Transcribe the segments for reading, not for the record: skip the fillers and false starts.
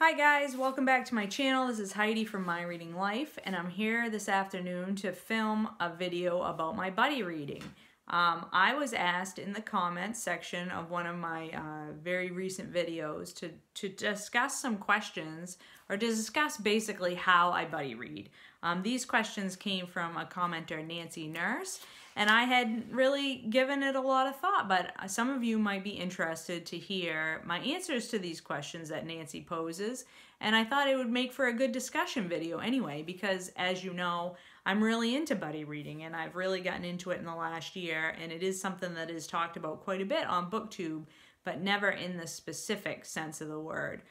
Hi guys, welcome back to my channel. This is Heidi from My Reading Life, and I'm here this afternoon to film a video about my buddy reading. I was asked in the comments section of one of my very recent videos to discuss some questions, or to discuss basically how I buddy read. These questions came from a commenter, Nancy Nurse, and I hadn't really given it a lot of thought, but some of you might be interested to hear my answers to these questions that Nancy poses, and I thought it would make for a good discussion video anyway, because as you know, I'm really into buddy reading, and I've really gotten into it in the last year, and it is something that is talked about quite a bit on BookTube, but never in the specific sense of the word.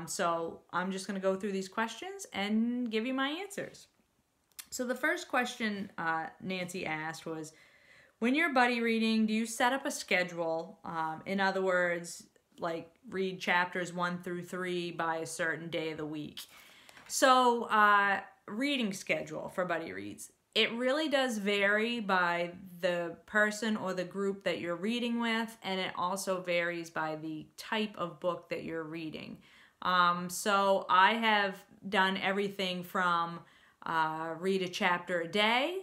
So I'm just going to go through these questions and give you my answers. So the first question Nancy asked was, when you're buddy reading, do you set up a schedule? In other words, like read chapters 1 through 3 by a certain day of the week. So reading schedule for buddy reads. It really does vary by the person or the group that you're reading with, and it also varies by the type of book that you're reading. So I have done everything from read a chapter a day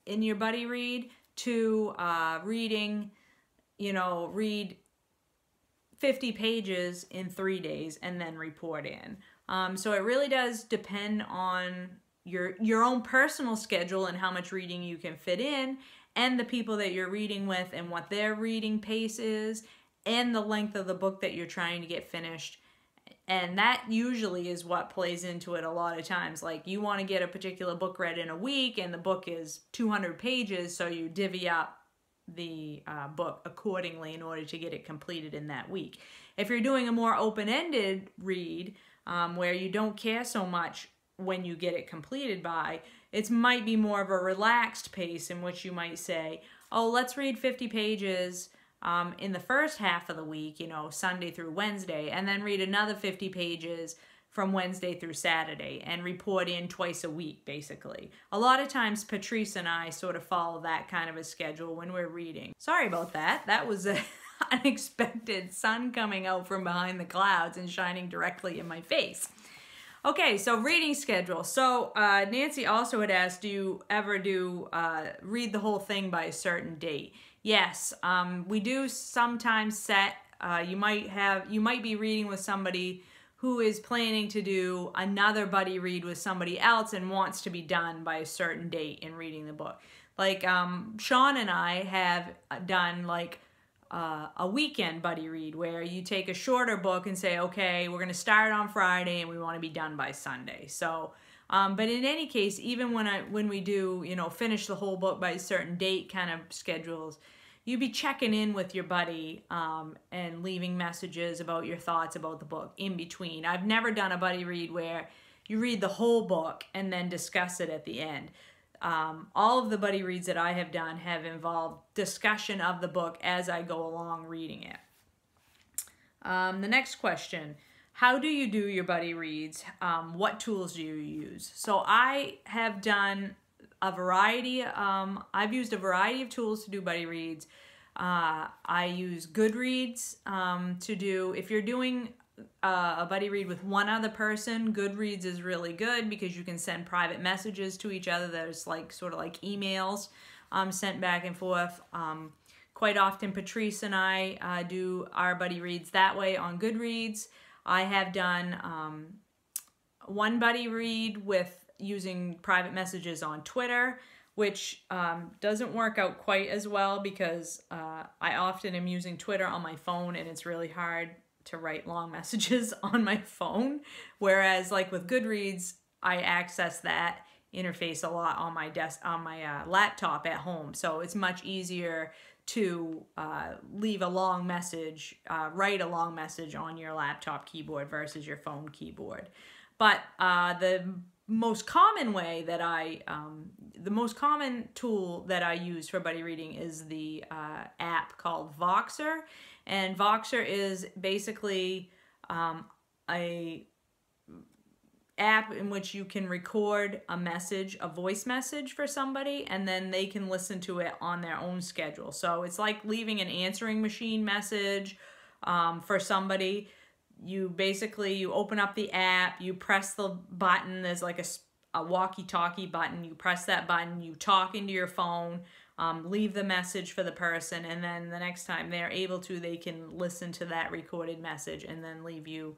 in your buddy read to reading, read 50 pages in 3 days and then report in. So it really does depend on your own personal schedule and how much reading you can fit in, and the people that you're reading with and what their reading pace is, and the length of the book that you're trying to get finished. And that usually is what plays into it a lot of times. Like, you want to get a particular book read in a week, and the book is 200 pages, so you divvy up the book accordingly in order to get it completed in that week. If you're doing a more open-ended read, where you don't care so much when you get it completed by, it might be more of a relaxed pace in which you might say, oh, let's read 50 pages in the first half of the week, Sunday through Wednesday, and then read another 50 pages from Wednesday through Saturday, and report in twice a week, basically. A lot of times, Patrice and I sort of follow that kind of a schedule when we're reading. Sorry about that. That was an unexpected sun coming out from behind the clouds and shining directly in my face. Okay, so reading schedule. So Nancy also had asked, do you ever read the whole thing by a certain date? Yes, we do sometimes set, you might be reading with somebody who is planning to do another buddy read with somebody else and wants to be done by a certain date in reading the book. Like Sean and I have done like a weekend buddy read where you take a shorter book and say, okay, we're going to start on Friday and we want to be done by Sunday. So, but in any case, even when we do, finish the whole book by a certain date kind of schedules, you'd be checking in with your buddy and leaving messages about your thoughts about the book in between. I've never done a buddy read where you read the whole book and then discuss it at the end. All of the buddy reads that I have done have involved discussion of the book as I go along reading it. The next question, how do you do your buddy reads? What tools do you use? So I have done a variety, I've used a variety of tools to do buddy reads. I use Goodreads to do, if you're doing a buddy read with one other person, Goodreads is really good because you can send private messages to each other. There's like sort of like emails sent back and forth. Quite often Patrice and I do our buddy reads that way on Goodreads. I have done one buddy read with using private messages on Twitter, which doesn't work out quite as well because I often am using Twitter on my phone, and it's really hard to write long messages on my phone. Whereas like with Goodreads, I access that interface a lot on my laptop at home. So it's much easier to leave a long message, write a long message on your laptop keyboard versus your phone keyboard. But the most common way that the most common tool that I use for buddy reading is the app called Voxer. And Voxer is basically a app in which you can record a message, a voice message for somebody, and then they can listen to it on their own schedule. So it's like leaving an answering machine message for somebody, you basically, you open up the app, you press the button, there's like a walkie-talkie button, you press that button, you talk into your phone, leave the message for the person, and then the next time they're able to, they can listen to that recorded message and then leave you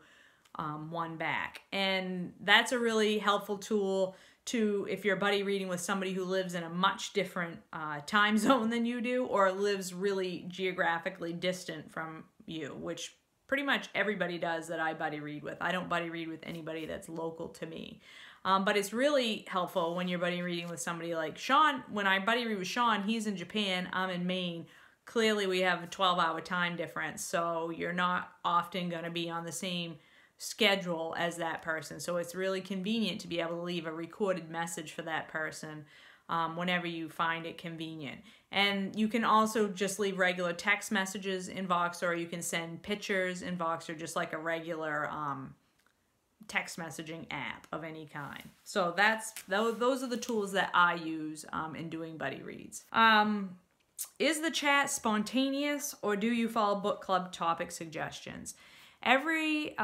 one back. And that's a really helpful tool to, if you're buddy reading with somebody who lives in a much different time zone than you do, or lives really geographically distant from you, which pretty much everybody does that I buddy read with. I don't buddy read with anybody that's local to me. But it's really helpful when you're buddy reading with somebody like Sean. When I buddy read with Sean, he's in Japan, I'm in Maine. Clearly we have a 12-hour time difference, so you're not often going to be on the same schedule as that person. So it's really convenient to be able to leave a recorded message for that person whenever you find it convenient. And you can also just leave regular text messages in Voxer, or you can send pictures in Voxer, just like a regular text messaging app of any kind. So those are the tools that I use in doing buddy reads. Is the chat spontaneous, or do you follow book club topic suggestions? Every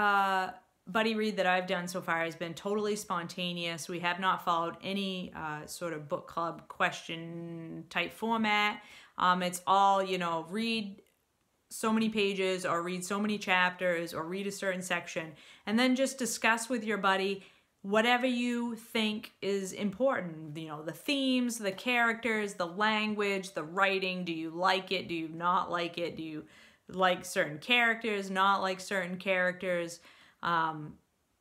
buddy read that I've done so far has been totally spontaneous. We have not followed any sort of book club question type format. It's all, you know, read so many pages, or read so many chapters, or read a certain section, and then just discuss with your buddy whatever you think is important. You know, the themes, the characters, the language, the writing. Do you like it? Do you not like it? Do you like certain characters, not like certain characters?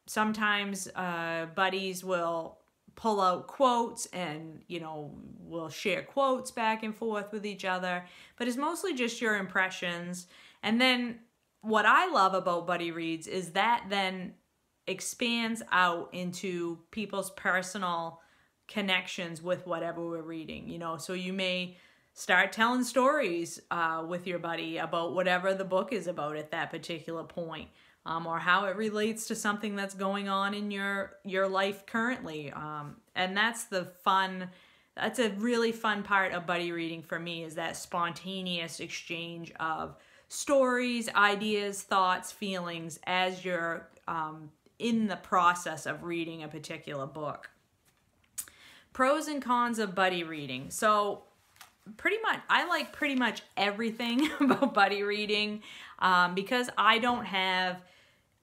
Sometimes buddies will pull out quotes and, you know, we'll share quotes back and forth with each other, but it's mostly just your impressions. And then what I love about buddy reads is that then expands out into people's personal connections with whatever we're reading, you know. So you may start telling stories with your buddy about whatever the book is about at that particular point. Or how it relates to something that's going on in your life currently. And that's a really fun part of buddy reading for me, is that spontaneous exchange of stories, ideas, thoughts, feelings as you're in the process of reading a particular book. Pros and cons of buddy reading. So I like pretty much everything about buddy reading because I don't have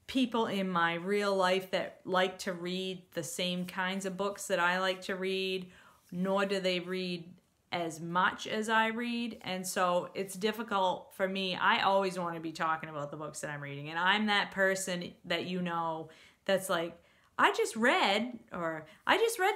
people in my real life that like to read the same kinds of books that I like to read, nor do they read as much as I read. And so it's difficult for me. I always want to be talking about the books that I'm reading. And I'm that person that, you know, that's like, I just read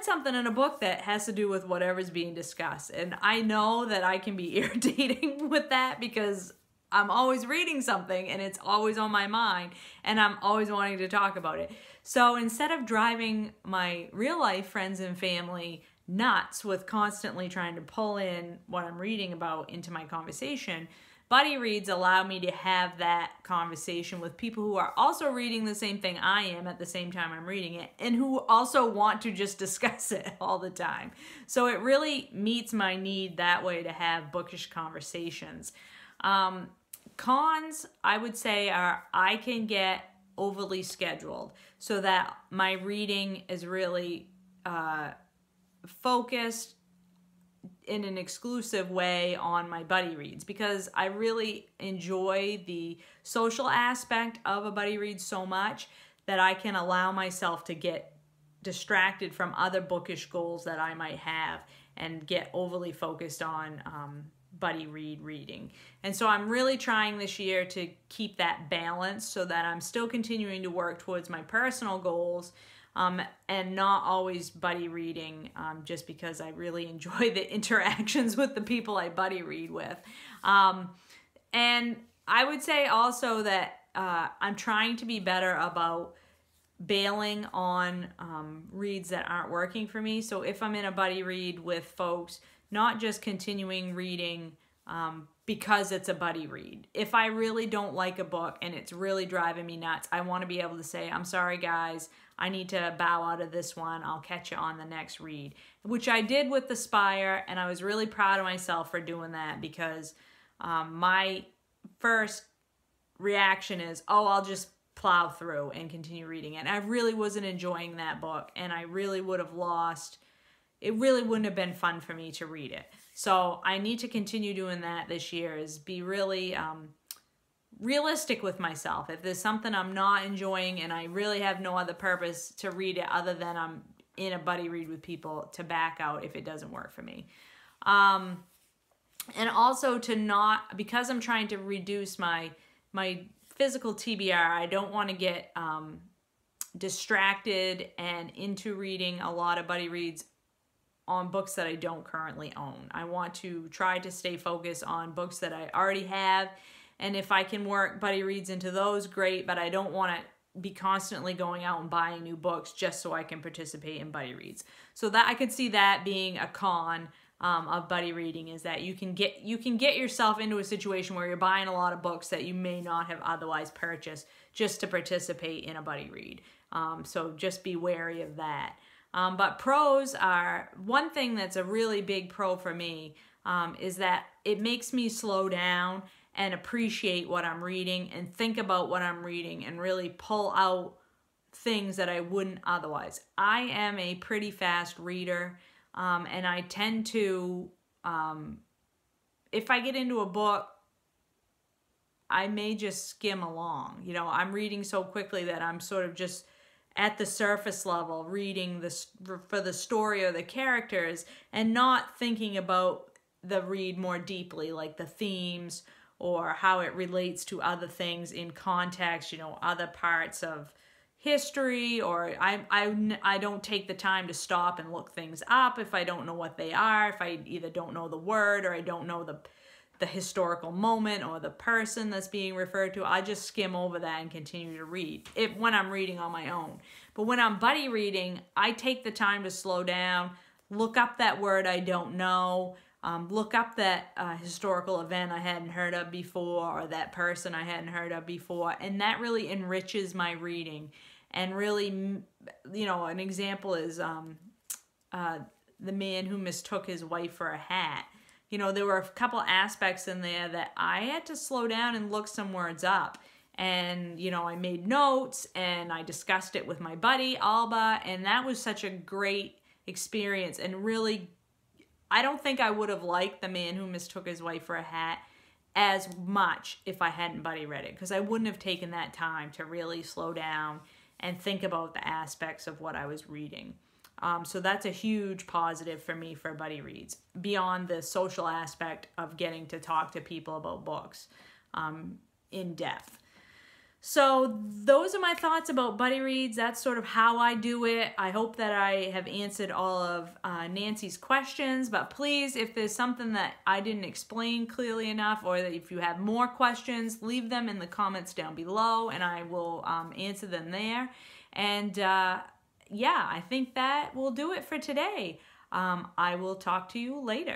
something in a book that has to do with whatever's being discussed. And I know that I can be irritating with that because I'm always reading something and it's always on my mind and I'm always wanting to talk about it. So instead of driving my real life friends and family nuts with constantly trying to pull in what I'm reading about into my conversation, buddy reads allow me to have that conversation with people who are also reading the same thing I am at the same time I'm reading it, and who also want to just discuss it all the time. So it really meets my need that way to have bookish conversations. Cons, I would say, are I can get overly scheduled so that my reading is really focused in an exclusive way on my buddy reads, because I really enjoy the social aspect of a buddy read so much that I can allow myself to get distracted from other bookish goals that I might have and get overly focused on buddy reading. And so I'm really trying this year to keep that balance so that I'm still continuing to work towards my personal goals and not always buddy reading just because I really enjoy the interactions with the people I buddy read with. And I would say also that I'm trying to be better about bailing on reads that aren't working for me. So if I'm in a buddy read with folks, not just continuing reading because it's a buddy read. If I really don't like a book and it's really driving me nuts, I want to be able to say, I'm sorry guys, I need to bow out of this one. I'll catch you on the next read, which I did with The Spire, and I was really proud of myself for doing that because my first reaction is, oh, I'll just plow through and continue reading it. And I really wasn't enjoying that book, and I really would have lost, it really wouldn't have been fun for me to read it. So I need to continue doing that this year, is be really realistic with myself. If there's something I'm not enjoying and I really have no other purpose to read it other than I'm in a buddy read with people, to back out if it doesn't work for me. And also to not, because I'm trying to reduce my physical TBR, I don't want to get distracted and into reading a lot of buddy reads on books that I don't currently own. I want to try to stay focused on books that I already have, and if I can work buddy reads into those, great, but I don't want to be constantly going out and buying new books just so I can participate in buddy reads. So that I could see that being a con of buddy reading, is that you can get yourself into a situation where you're buying a lot of books that you may not have otherwise purchased just to participate in a buddy read. So just be wary of that. But pros are, one thing that's a really big pro for me is that it makes me slow down and appreciate what I'm reading and think about what I'm reading and really pull out things that I wouldn't otherwise. I am a pretty fast reader, and I tend to, if I get into a book, I may just skim along. You know, I'm reading so quickly that I'm sort of just at the surface level reading this for the story or the characters, and not thinking about the read more deeply, like the themes or how it relates to other things in context, you know, other parts of history, or I don't take the time to stop and look things up if I don't know what they are, if I either don't know the word or I don't know the historical moment or the person that's being referred to. I just skim over that and continue to read when I'm reading on my own. But when I'm buddy reading, I take the time to slow down, look up that word I don't know, look up that historical event I hadn't heard of before, or that person I hadn't heard of before, and that really enriches my reading. And really, you know, an example is the man who mistook his wife for a hat. You know, there were a couple aspects in there that I had to slow down and look some words up. And, you know, I made notes and I discussed it with my buddy, Alba, and that was such a great experience. And really, I don't think I would have liked The Man Who Mistook His Wife for a Hat as much if I hadn't buddy read it, because I wouldn't have taken that time to really slow down and think about the aspects of what I was reading. So that's a huge positive for me for buddy reads, beyond the social aspect of getting to talk to people about books in depth. So those are my thoughts about buddy reads. That's sort of how I do it. I hope that I have answered all of Nancy's questions, but please, if there's something that I didn't explain clearly enough, or that if you have more questions, leave them in the comments down below and I will answer them there. And yeah, I think that will do it for today. I will talk to you later.